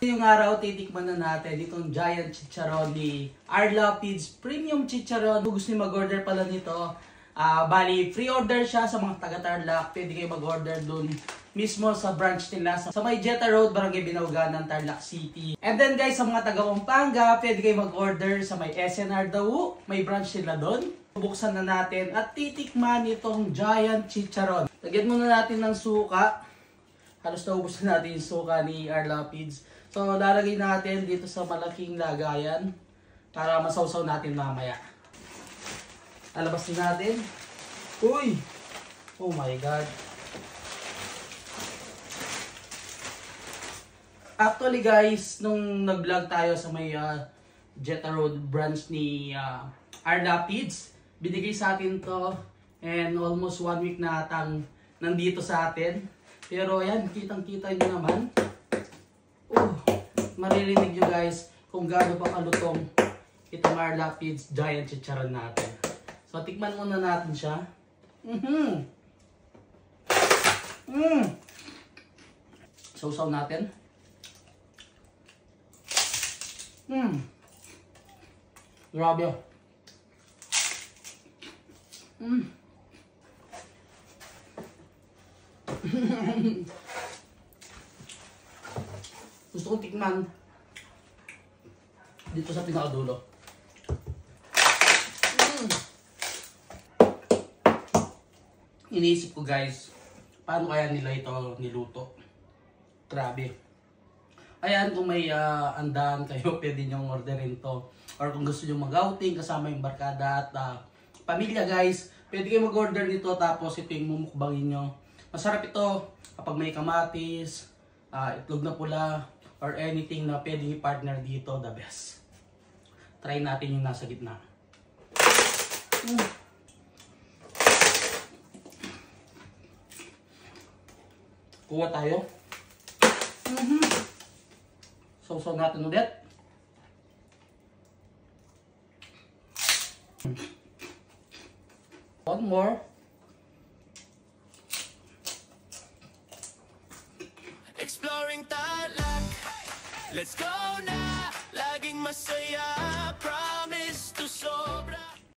Yung araw, titikman na natin itong giant chicharon ni Arla Feeds Premium Chicharon. Kung gusto nyo mag-order pala nito, bali, free order siya sa mga taga-Tarlac. Pwede kayo mag-order dun mismo sa branch nila sa may Jetta Road, Barangay Binauganan, Tarlac City. And then guys, sa mga taga-Pampanga, pwede kayo mag-order sa may SNR Dawu. May branch nila dun. Buksan na natin at titikman itong giant chicharon. Lagyan muna natin ng suka. Halos naubos na natin yung suka ni Arla Feeds. So, lalagay natin dito sa malaking lagayan para masawsaw natin mamaya. Alabas din natin. Uy! Oh my God. Actually guys, nung nag-vlog tayo sa may Jetta Road branch ni Arla Feeds, binigay sa atin to and almost 1 week na atang nandito sa atin. Pero ayan, kitang-kita nyo naman. Maririnig nyo guys kung gaano pa kalutong itong Arla Feeds giant chicharon natin. So, tikman muna natin siya. Sausaw natin. Grabe. Gusto kong tikman dito sa pinakadulo. Iniisip ko guys, paano kaya nila ito niluto? Grabe. Ayan, kung may andahan kayo, pwede nyong orderin to. Or kung gusto nyo mag-outing kasama yung barkada at pamilya guys, pwede kayo mag-order nito tapos ito yung mumukbangin nyo. Masarap ito kapag may kamatis, itlog na pula, or anything na pwede i-partner dito, the best. Try natin yung nasa gitna. Kuha tayo. Sausaw natin ulit. One more. Exploring Tarlac, let's go na. Laging masaya, promise to sobra.